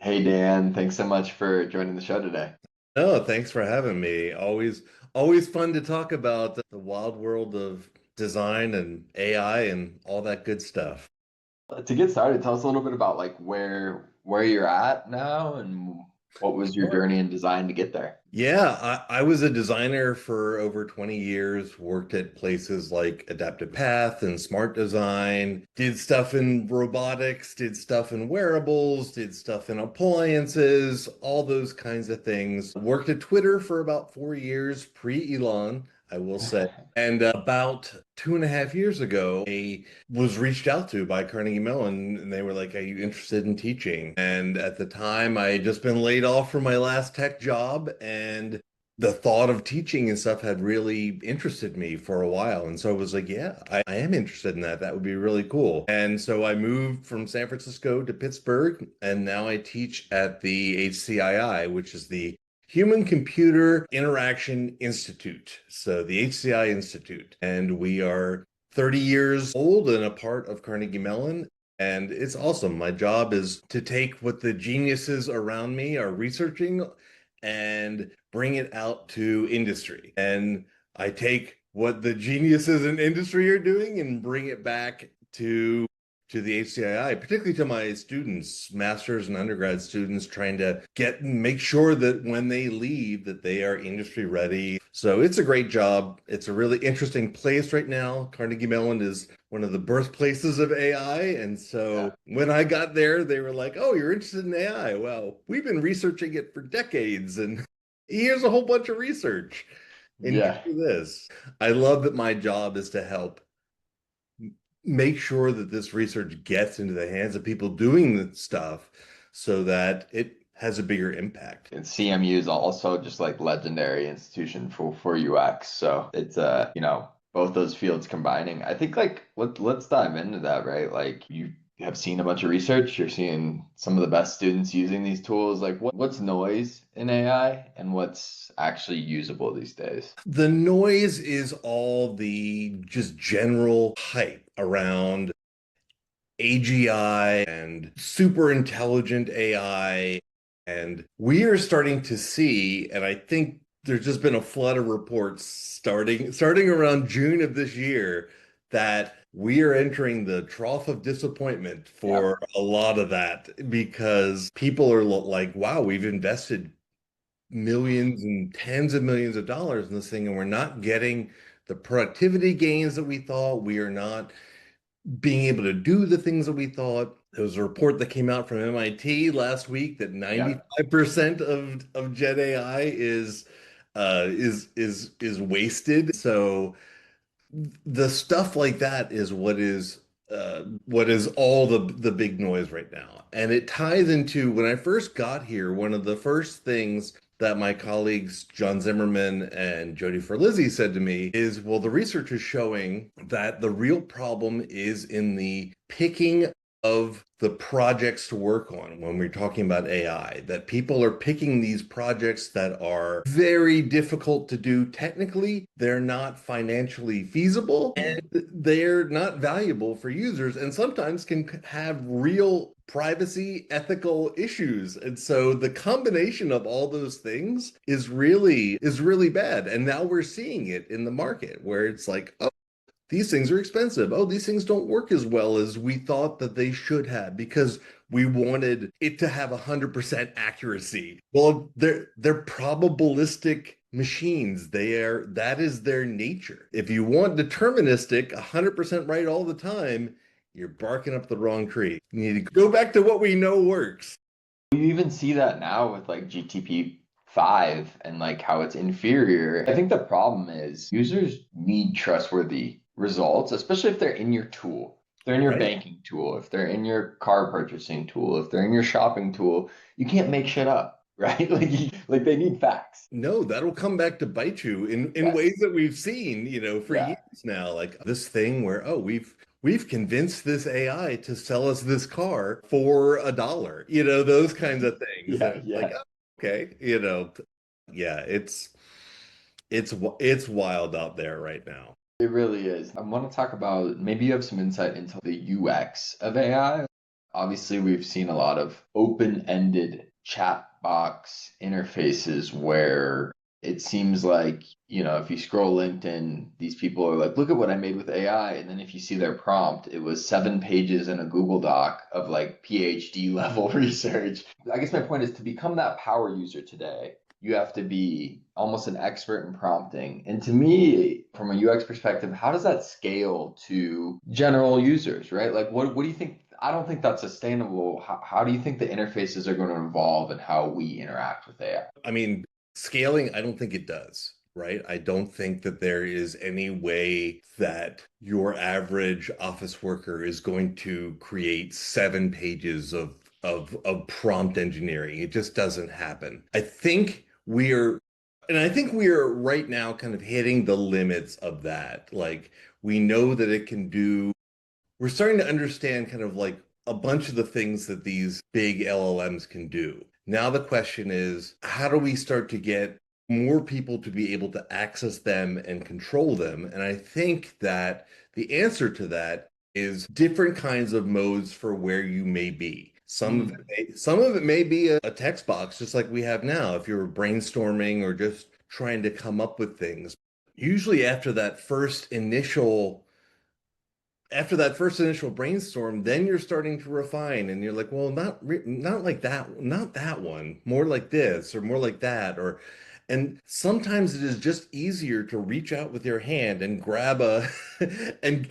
Hey Dan, thanks so much for joining the show today. No, thanks for having me. Always fun to talk about the wild world of design and AI and all that good stuff. To get started, tell us a little bit about like where you're at now and what was your Sure. journey in design to get there. Yeah, I was a designer for over 20 years, worked at places like Adaptive Path and Smart Design, did stuff in robotics, did stuff in wearables, did stuff in appliances, all those kinds of things. Worked at Twitter for about 4 years, pre-Elon, I will say. And about 2.5 years ago, I was reached out to by Carnegie Mellon, and they were like, "Are you interested in teaching?" And at the time, I had just been laid off from my last tech job, and the thought of teaching and stuff had really interested me for a while. And so I was like, "Yeah, I am interested in that. That would be really cool." And so I moved from San Francisco to Pittsburgh, and now I teach at the HCII, which is the Human Computer Interaction Institute. So the HCI Institute. And we are 30 years old and a part of Carnegie Mellon. And it's awesome. My job is to take what the geniuses around me are researching and bring it out to industry. And I take what the geniuses in industry are doing and bring it back to the HCII, particularly to my students, masters and undergrad students, trying to make sure that when they leave that they are industry ready. So it's a great job. It's a really interesting place right now. Carnegie Mellon is one of the birthplaces of AI. And so Yeah. when I got there, they were like, "Oh, you're interested in AI? Well, we've been researching it for decades, and here's a whole bunch of research. And Yeah. do this." I love that my job is to help make sure that this research gets into the hands of people doing the stuff so that it has a bigger impact. And CMU is also just like legendary institution for UX. So it's both those fields combining. I think like let's dive into that, right? Like you have seen a bunch of research, you're seeing some of the best students using these tools. Like what's noise in AI and what's actually usable these days? The noise is all the just general hype around AGI and super intelligent AI. And we are starting to see, and I think there's just been a flood of reports starting around June of this year that we are entering the trough of disappointment Yeah. for a lot of that because people are like, "Wow, we've invested millions and tens of millions of dollars in this thing, and we're not getting the productivity gains that we thought. We are not being able to do the things that we thought." There was a report that came out from MIT last week that Yeah. 95% of Gen AI is wasted. So the stuff like that is what is all the big noise right now. And it ties into when I first got here, one of the first things that my colleagues John Zimmerman and Jody Ferlizzi said to me is, well, the research is showing that the real problem is in the picking of the projects to work on when we're talking about AI, that people are picking these projects that are very difficult to do technically, they're not financially feasible, and they're not valuable for users, and sometimes can have real privacy ethical issues. And so the combination of all those things is really bad. And now we're seeing it in the market where it's like, oh, these things are expensive. Oh, these things don't work as well as we thought that they should have because we wanted it to have 100% accuracy. Well, they're probabilistic machines. That is their nature. If you want deterministic, 100% right all the time, you're barking up the wrong tree. You need to go back to what we know works. You even see that now with like GTP 5 and like how it's inferior. I think the problem is users need trustworthy results, especially if they're in your tool. If they're in your Right. banking tool, if they're in your car purchasing tool, if they're in your shopping tool, you can't make shit up, right? Like they need facts. No, that'll come back to bite you in Yes. ways that we've seen, for Yeah. years now. Like this thing where, oh, we've convinced this AI to sell us this car for $1, those kinds of things. And Yeah. it's like, Yeah. oh, okay, yeah, it's wild out there right now. It really is. I want to talk about maybe you have some insight into the UX of AI. Obviously, we've seen a lot of open-ended chat box interfaces where it seems like, if you scroll LinkedIn, these people are like, look at what I made with AI. And then if you see their prompt, it was 7 pages in a Google Doc of like PhD level research. I guess my point is to become that power user today, you have to be almost an expert in prompting. And to me, from a UX perspective, how does that scale to general users, right? Like, what do you think? I don't think that's sustainable. How do you think the interfaces are going to evolve and how we interact with AI? I mean, scaling, I don't think it does, right? I don't think that there is any way that your average office worker is going to create 7 pages of prompt engineering. It just doesn't happen. I think we are right now kind of hitting the limits of that. Like, we know that it can do we're starting to understand kind of like a bunch of the things that these big LLMs can do. Now the question is, how do we start to get more people to be able to access them and control them? And I think that the answer to that is different kinds of modes for where you may be. Mm. Some of it may be a text box, just like we have now, if you're brainstorming or just trying to come up with things. Usually after that first initial brainstorm, then you're starting to refine and you're like, well, not like that, not that one, more like this or more like that. And sometimes it is just easier to reach out with your hand and grab a and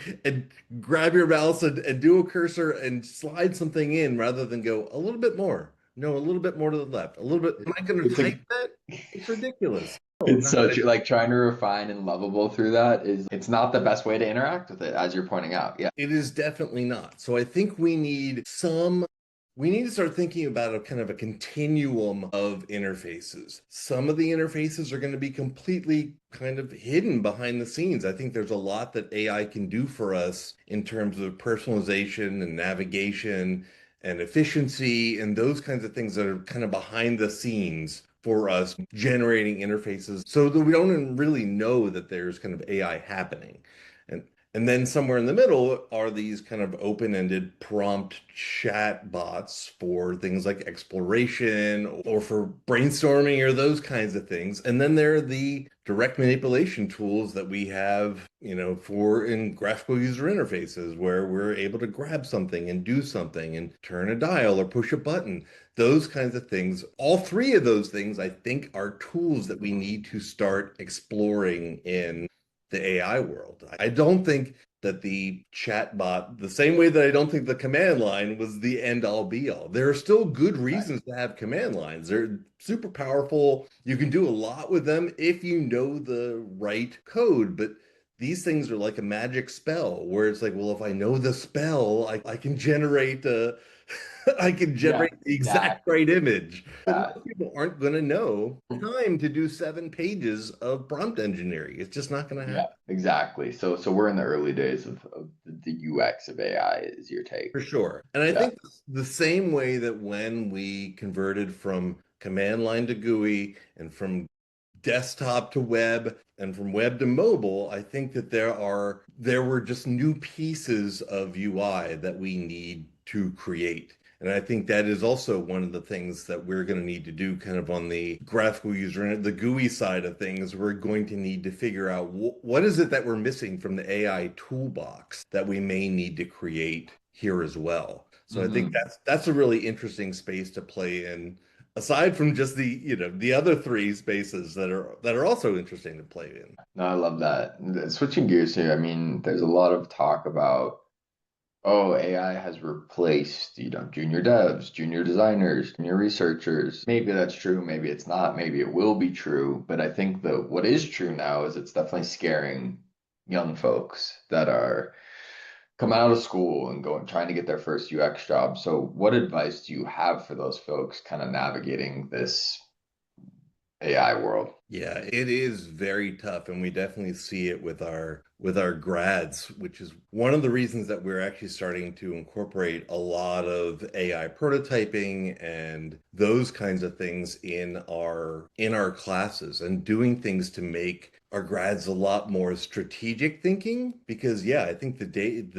grab your mouse and do a cursor and slide something in rather than go a little bit more. No, a little bit more to the left. A little bit. Am I going to It's type a that? It's ridiculous. No, It's not so gonna true. Like trying to refine and lovable through that is it's not the best way to interact with it, as you're pointing out. Yeah. It is definitely not. So I think we need to start thinking about a kind of a continuum of interfaces. Some of the interfaces are going to be completely kind of hidden behind the scenes. I think there's a lot that AI can do for us in terms of personalization and navigation and efficiency and those kinds of things that are kind of behind the scenes for us generating interfaces so that we don't even really know that there's kind of AI happening. And and then somewhere in the middle are these kind of open-ended prompt chat bots for things like exploration or for brainstorming or those kinds of things. And then there are the direct manipulation tools that we have, for in graphical user interfaces where we're able to grab something and do something and turn a dial or push a button. Those kinds of things. All three of those things, I think, are tools that we need to start exploring in the AI world. I don't think that the chatbot, the same way that I don't think the command line was the end all be all. There are still good reasons to have command lines. They're super powerful. You can do a lot with them if you know the right code, but these things are like a magic spell where it's like, well, if I know the spell, I can generate I can Yeah, generate the exact exactly. right image. But Yeah. most people aren't going to know time to do 7 pages of prompt engineering. It's just not going to Yeah, happen. exactly. So we're in the early days of the UX of AI is your take. For sure. And I Yeah. think the same way that when we converted from command line to GUI and from desktop to web and from web to mobile, I think that there were just new pieces of UI that we need to create. And I think that is also one of the things that we're going to need to do kind of on the graphical user, the GUI side of things. We're going to need to figure out what is it that we're missing from the AI toolbox that we may need to create here as well. So I think Hmm. that's a really interesting space to play in aside from just the other three spaces that are also interesting to play in. No, I love that. Switching gears here, I mean, there's a lot of talk about, oh, AI has replaced, junior devs, junior designers, junior researchers. Maybe that's true, maybe it's not, maybe it will be true. But I think that what is true now is it's definitely scaring young folks that are coming out of school and going trying to get their first UX job. So what advice do you have for those folks kind of navigating this AI world? Yeah, it is very tough, and we definitely see it with our grads, which is one of the reasons that we're actually starting to incorporate a lot of AI prototyping and those kinds of things in our classes and doing things to make our grads a lot more strategic thinking because yeah, I think the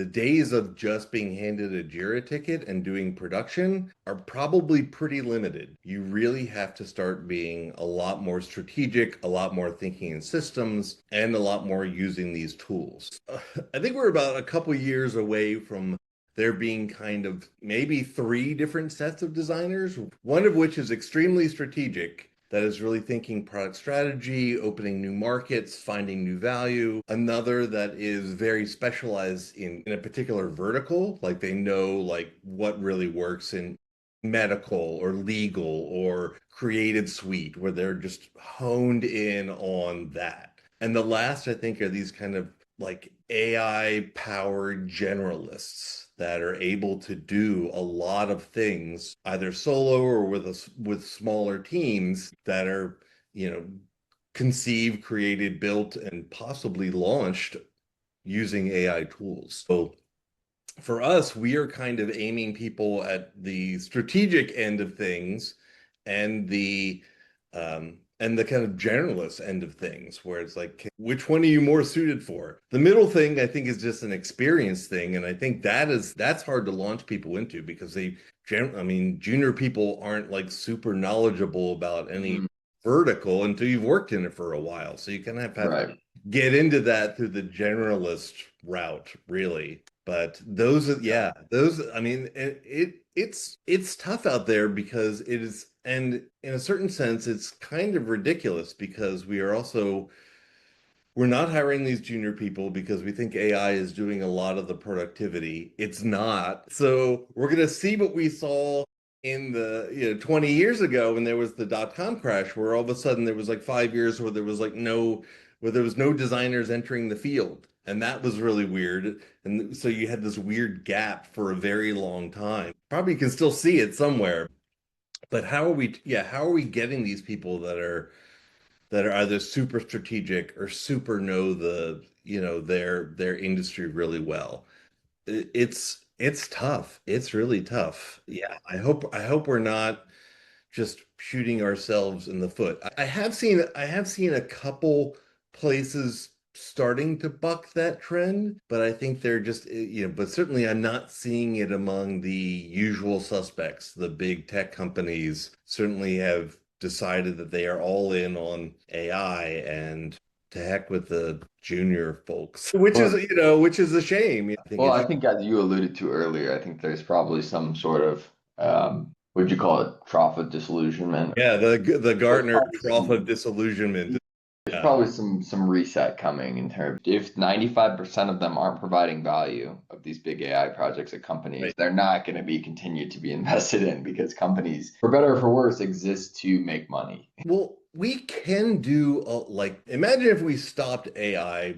days of just being handed a Jira ticket and doing production are probably pretty limited. You really have to start being a lot more strategic, a lot more thinking in systems, and a lot more using these tools. I think we're about a couple years away from there being kind of maybe three different sets of designers, one of which is extremely strategic, that is really thinking product strategy, opening new markets, finding new value. Another that is very specialized in a particular vertical, like they know like what really works in medical or legal or creative suite, where they're just honed in on that. And the last, I think, are these kind of like AI powered generalists that are able to do a lot of things either solo or with smaller teams that are, you know, conceived, created, built, and possibly launched using AI tools. So for us, we are kind of aiming people at the strategic end of things and the kind of generalist end of things, where it's like, which one are you more suited for? The middle thing, I think, is just an experience thing, and I think that's hard to launch people into because I mean, junior people aren't like super knowledgeable about any Mhm. vertical until you've worked in it for a while. So you kind of have to Right. get into that through the generalist route, really. But Yeah. yeah, I mean, it's tough out there because it is, and in a certain sense, it's kind of ridiculous because we're not hiring these junior people because we think AI is doing a lot of the productivity. It's not. So we're going to see what we saw in the, 20 years ago when there was the dot-com crash, where all of a sudden there was like 5 years where there was no designers entering the field. And that was really weird. And so you had this weird gap for a very long time. Probably can still see it somewhere. But how are we getting these people that are either super strategic or super know their industry really well? It's tough. It's really tough. Yeah, I hope we're not just shooting ourselves in the foot. I have seen a couple places starting to buck that trend, but I think they're just but certainly I'm not seeing it among the usual suspects. The big tech companies certainly have decided that they are all in on AI and to heck with the junior folks, Well, which is a shame. I think well, it's I think as you alluded to earlier, I think there's probably some sort of what'd you call it? Trough of disillusionment. yeah, the There's Gartner probably trough some of disillusionment. there's Yeah. probably some reset coming in terms if 95% of them aren't providing value of these big AI projects at companies, Right. they're not going to be continued to be invested in because companies, for better or for worse, exist to make money. Well, we can do like imagine if we stopped AI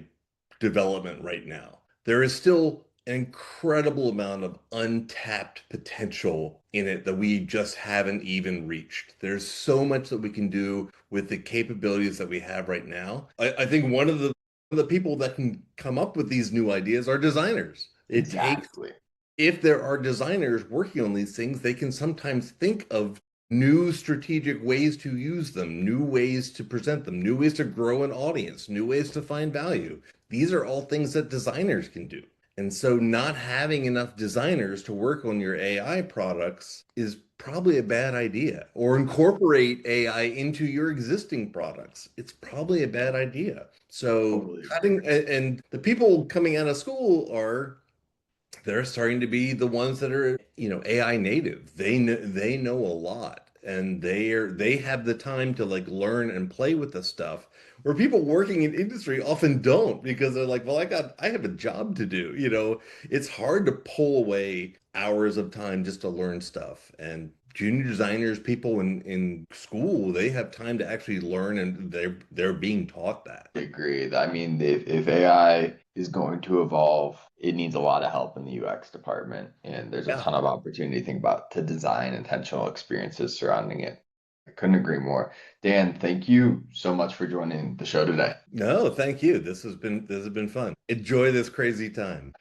development right now. There is still an incredible amount of untapped potential in it that we just haven't even reached. There's so much that we can do with the capabilities that we have right now. I think one of the people that can come up with these new ideas are designers. It takes Exactly. if there are designers working on these things, they can sometimes think of new strategic ways to use them, new ways to present them, new ways to grow an audience, new ways to find value. These are all things that designers can do. And so, not having enough designers to work on your AI products is probably a bad idea. Or incorporate AI into your existing products. It's probably a bad idea. So, Totally agree. and the people coming out of school are they're starting to be the ones that are, AI native. They know a lot and they have the time to like learn and play with the stuff where people working in industry often don't because they're like, well, I have a job to do. It's hard to pull away hours of time just to learn stuff. And junior designers, people in school, they have time to actually learn and they're being taught that. I agree. I mean, if AI is going to evolve, it needs a lot of help in the UX department, and there's a Yeah. ton of opportunity to think about to design intentional experiences surrounding it. couldn't agree more. Dan, thank you so much for joining the show today. No, thank you. This has been fun. Enjoy this crazy time.